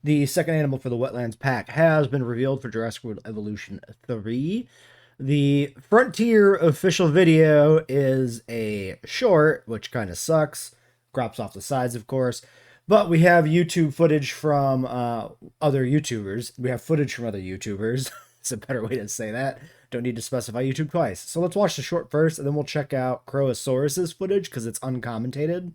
the second animal for the Wetlands pack has been revealed for Jurassic World Evolution 3. The Frontier official video is a short, which kind of sucks. Crops off the sides, of course. But we have YouTube footage from other YouTubers. We have footage from other YouTubers. It's a better way to say that. Don't need to specify YouTube twice. So let's watch the short first, and then we'll check out Croasaurus's footage because it's uncommented.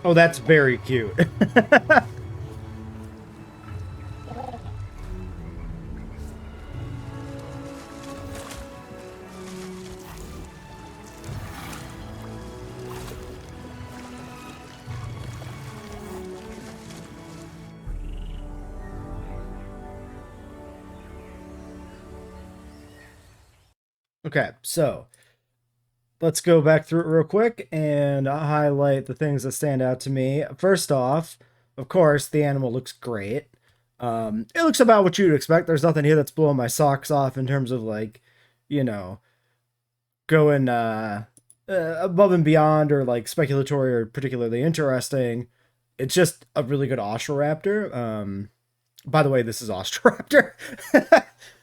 Oh, that's very cute. Okay, so let's go back through it real quick and I'll highlight the things that stand out to me. First off, of course, the animal looks great. It looks about what you'd expect. There's nothing here that's blowing my socks off in terms of like, you know, going above and beyond or like speculatory or particularly interesting. It's just a really good Austroraptor. By the way, this is Austroraptor.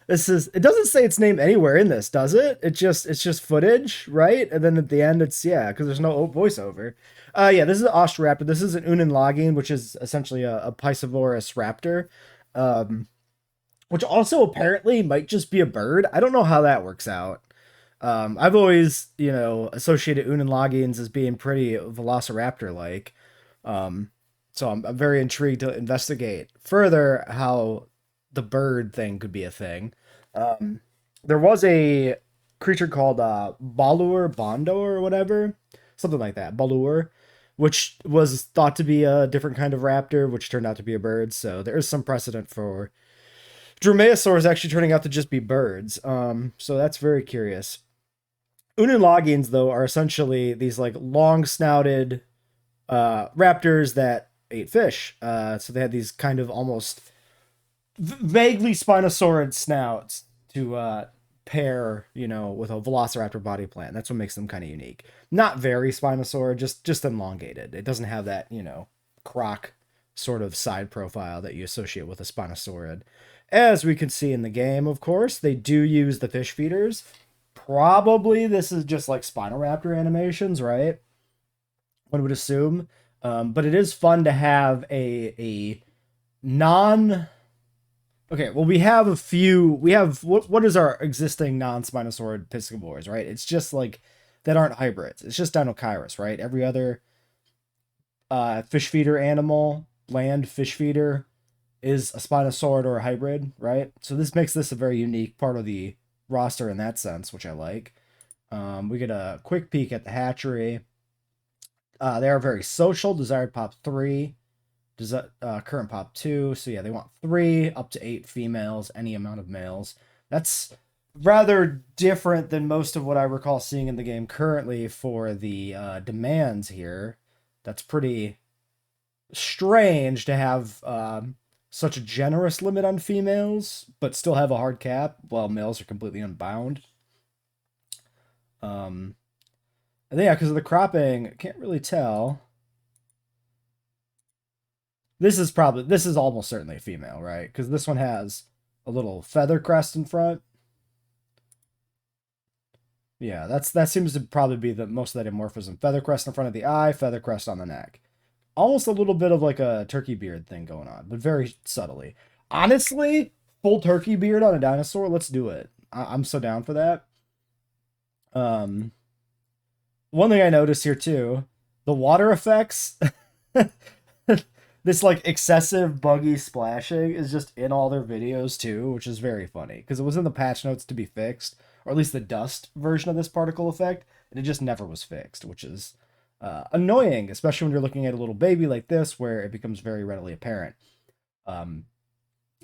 This is, it doesn't say its name anywhere in this, does it? It's just footage, right? And then at the end it's, yeah, because there's no voiceover. Yeah, this is an Austroraptor. This is an Unenlagine, which is essentially a Piscivorous raptor. Um, which also apparently might just be a bird. I don't know how that works out. I've always, associated Unenlagines as being pretty Velociraptor like. Um, so I'm very intrigued to investigate further how the bird thing could be a thing. Um, there was a creature called Balur Bondo or whatever, something like that, Balur, which was thought to be a different kind of raptor, which turned out to be a bird. So there is some precedent for dromaeosaurs actually turning out to just be birds. So that's very curious. Unenlagines, though, are essentially these like long snouted raptors that ate fish. So they had these kind of almost vaguely spinosaurid snouts to pair, with a velociraptor body plan. That's what makes them kind of unique. Not very spinosaurid, just elongated. It doesn't have that, croc sort of side profile that you associate with a spinosaurid. As we can see in the game, of course, they do use the fish feeders. Probably this is just like Spinoraptor animations, right? One would assume. But it is fun to have a non. Okay, well, we have a few. We have what is our existing non-Spinosaurid piscivores, right? It's just like that aren't hybrids. It's just Dinochirus, right? Every other fish feeder animal, land fish feeder, is a Spinosaurid or a hybrid, right? So this makes this a very unique part of the roster in that sense, which I like. We get a quick peek at the hatchery. They are very social. Desired pop 3. Current pop 2. So yeah, they want 3 up to 8 females, any amount of males. That's rather different than most of what I recall seeing in the game currently for the demands here. That's pretty strange to have such a generous limit on females, but still have a hard cap while males are completely unbound. And yeah, because of the cropping, I can't really tell. This is almost certainly a female, right? Because this one has a little feather crest in front. Yeah, that seems to probably be the most of that dimorphism. Feather crest in front of the eye, feather crest on the neck. Almost a little bit of like a turkey beard thing going on, but very subtly. Honestly, full turkey beard on a dinosaur, let's do it. I'm so down for that. Um, One thing I noticed here too, the water effects. this like excessive buggy splashing is just in all their videos too, which is very funny because it was in the patch notes to be fixed, or at least the dust version of this particle effect, and it just never was fixed, which is annoying, especially when you're looking at a little baby like this, where it becomes very readily apparent. Um,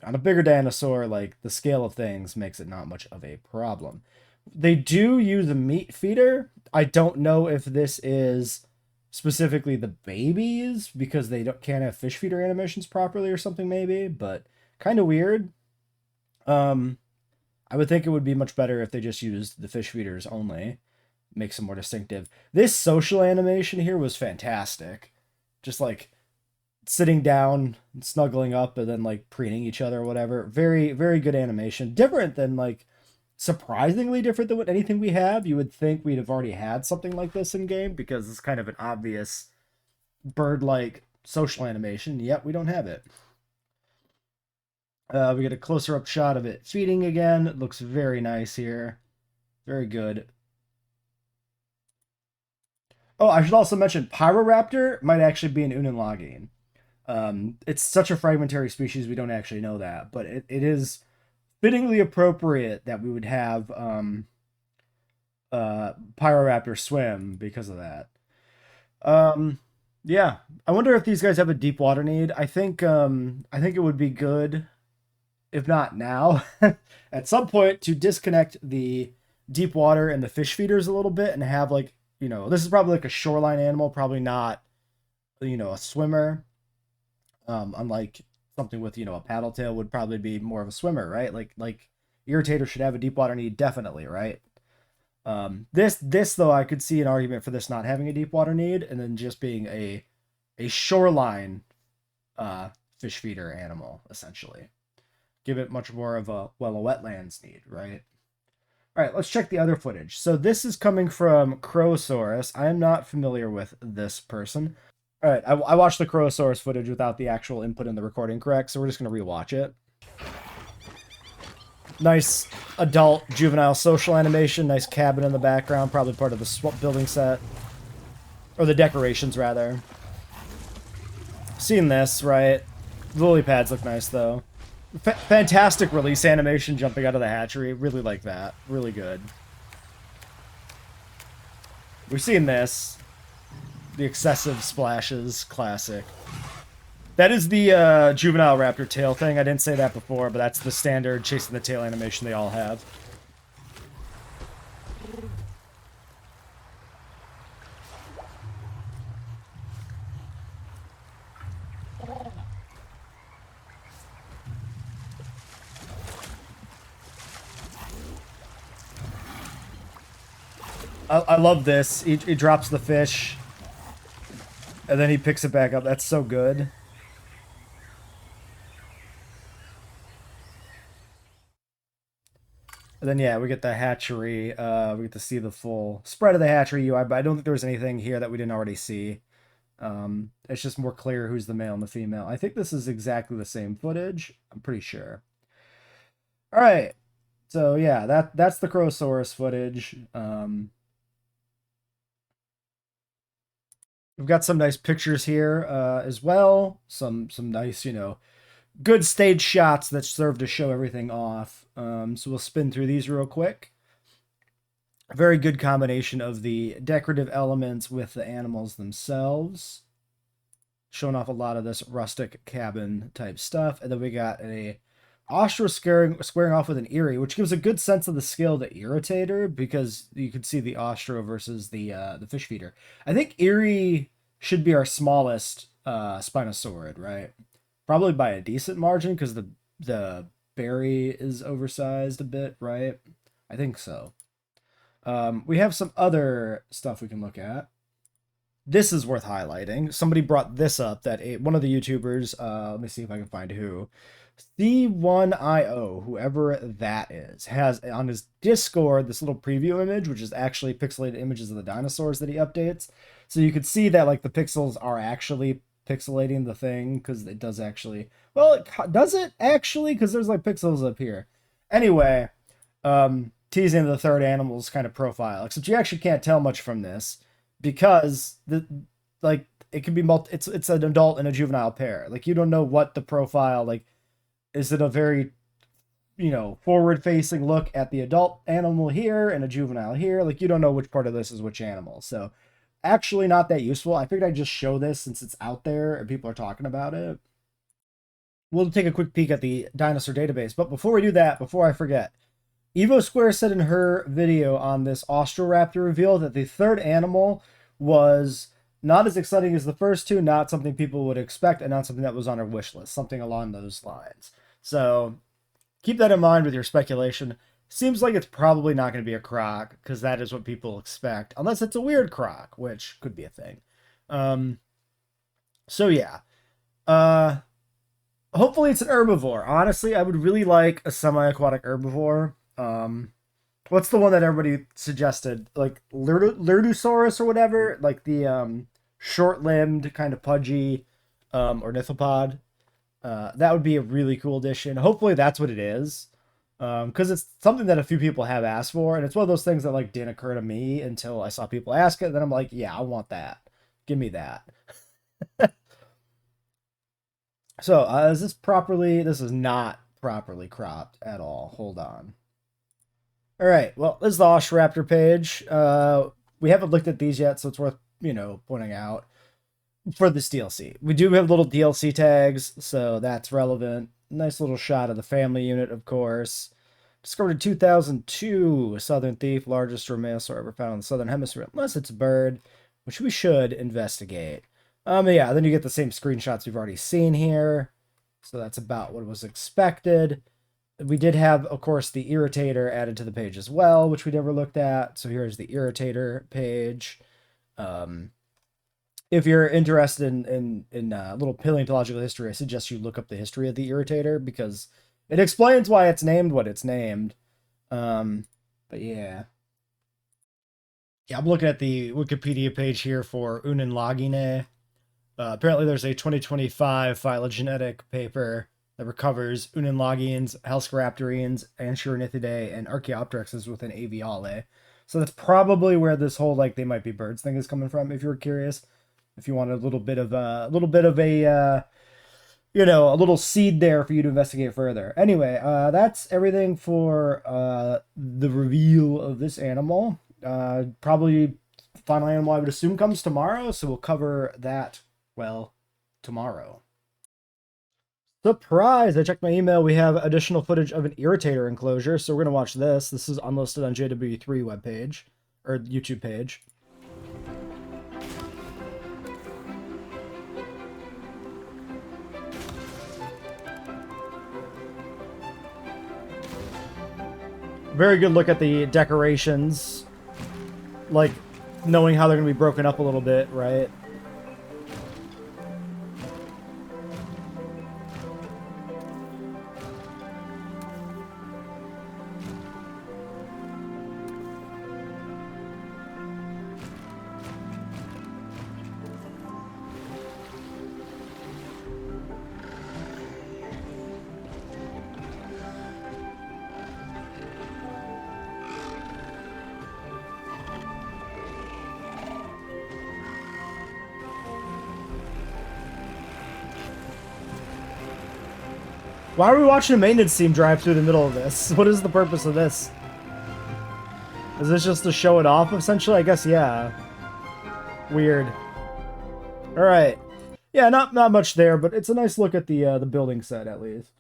on a bigger dinosaur, like the scale of things makes it not much of a problem. They do use a meat feeder. I don't know if this is specifically the babies because can't have fish feeder animations properly or something maybe, but kind of weird. Um, I would think it would be much better if they just used the fish feeders only, makes them more distinctive. This social animation here was fantastic. Just like sitting down, snuggling up, and then like preening each other or whatever. Very, very good animation. Different than like surprisingly different than what anything we have. You would think we'd have already had something like this in game because it's kind of an obvious bird-like social animation. Yet we don't have it. We get a closer up shot of it feeding again. It looks very nice here. Very good. Oh, I should also mention Pyroraptor might actually be an Unalogene. It's such a fragmentary species, we don't actually know that, but it is fittingly appropriate that we would have Pyroraptor swim because of that. Um, yeah, I wonder if these guys have a deep water need. I think it would be good, if not now, at some point to disconnect the deep water and the fish feeders a little bit and have like, this is probably like a shoreline animal, probably not, a swimmer. Unlike something with, a paddle tail would probably be more of a swimmer, right? Like Irritator should have a deep water need, definitely, right? This though, I could see an argument for this not having a deep water need and then just being a shoreline fish feeder animal, essentially. Give it much more of a wetlands need, right? All right, let's check the other footage. So this is coming from Crosaurus. I am not familiar with this person. All right, I watched the Crosaurus footage without the actual input in the recording correct, so we're just going to rewatch it. Nice adult juvenile social animation, nice cabin in the background, probably part of the building set. Or the decorations, rather. Seen this, right? The lily pads look nice, though. Fantastic release animation jumping out of the hatchery. Really like that. Really good. We've seen this. The excessive splashes. Classic. That is the juvenile raptor tail thing. I didn't say that before, but that's the standard chasing the tail animation they all have. I love this. He drops the fish, and then he picks it back up. That's so good. And then, yeah, we get the hatchery. We get to see the full spread of the hatchery UI, but I don't think there was anything here that we didn't already see. It's just more clear who's the male and the female. I think this is exactly the same footage. I'm pretty sure. All right. So, yeah, that's the Crosaurus footage. We've got some nice pictures here as well. Some nice, good stage shots that serve to show everything off. So we'll spin through these real quick. A very good combination of the decorative elements with the animals themselves. Showing off a lot of this rustic cabin type stuff. And then we got a Austro squaring off with an Eerie, which gives a good sense of the skill to Irritator because you can see the Austro versus the fish feeder. I think Eerie should be our smallest Spinosaurid, right? Probably by a decent margin because the berry is oversized a bit, right? I think so. We have some other stuff we can look at. This is worth highlighting. Somebody brought this up that one of the YouTubers, let me see if I can find who. C1IO, whoever that is, has on his Discord this little preview image, which is actually pixelated images of the dinosaurs that he updates. So you could see that like the pixels are actually pixelating the thing because it does actually. Well, does it actually? Because there's like pixels up here. Anyway, teasing the third animal's kind of profile, except you actually can't tell much from this because the it can be it's an adult and a juvenile pair. Like, you don't know what the profile, like, is it a very, you know, forward facing look at the adult animal here and a juvenile here? Like, you don't know which part of this is which animal. So actually not that useful. I figured I'd just show this since it's out there and people are talking about it. We'll take a quick peek at the dinosaur database. But before we do that, before I forget, Evo Square said in her video on this Austroraptor reveal that the third animal was not as exciting as the first two, not something people would expect, and not something that was on her wish list, something along those lines. So keep that in mind with your speculation. Seems like it's probably not going to be a croc, because that is what people expect, unless it's a weird croc, which could be a thing. So yeah. Hopefully it's an herbivore. Honestly, I would really like a semi-aquatic herbivore. What's the one that everybody suggested? Like Lurdusaurus or whatever? Like the short-limbed, kind of pudgy ornithopod. That would be a really cool addition. Hopefully that's what it is. Because it's something that a few people have asked for, and it's one of those things that like didn't occur to me until I saw people ask it. Then I'm like, yeah, I want that. Give me that. So, is this properly? This is not properly cropped at all. Hold on. All right. Well, this is the Austroraptor page. We haven't looked at these yet, so it's worth, you know, pointing out for this DLC. We do have little DLC tags, so that's relevant. Nice little shot of the family unit, of course. Discovered in 2002, southern thief, largest dromaeosaur ever found in the southern hemisphere, unless it's a bird, which we should investigate. Yeah, then you get the same screenshots we've already seen here. So that's about what was expected. We did have, of course, the irritator added to the page as well, which we never looked at. So here's the irritator page. If you're interested in a little paleontological history, I suggest you look up the history of the irritator, because it explains why it's named what it's named. But yeah. Yeah, I'm looking at the Wikipedia page here for Unenlagine. Apparently there's a 2025 phylogenetic paper that recovers Unenlagines, Helscaraptorines, Anchiornithidae, and Archaeopteryxes within Aviale. So that's probably where this whole, like, they might be birds thing is coming from, if you're curious. If you want a little bit of a you know, a little seed there for you to investigate further. Anyway, that's everything for the reveal of this animal. Probably final animal I would assume comes tomorrow, so we'll cover that, well, tomorrow. Surprise! I checked my email. We have additional footage of an irritator enclosure, so we're going to watch this. This is unlisted on JWE3 webpage, or YouTube page. Very good look at the decorations. Like, knowing how they're going to be broken up a little bit, right? Why are we watching a maintenance team drive through the middle of this? What is the purpose of this? Is this just to show it off, essentially? I guess, yeah. Weird. Alright. Yeah, not much there, but it's a nice look at the building set, at least.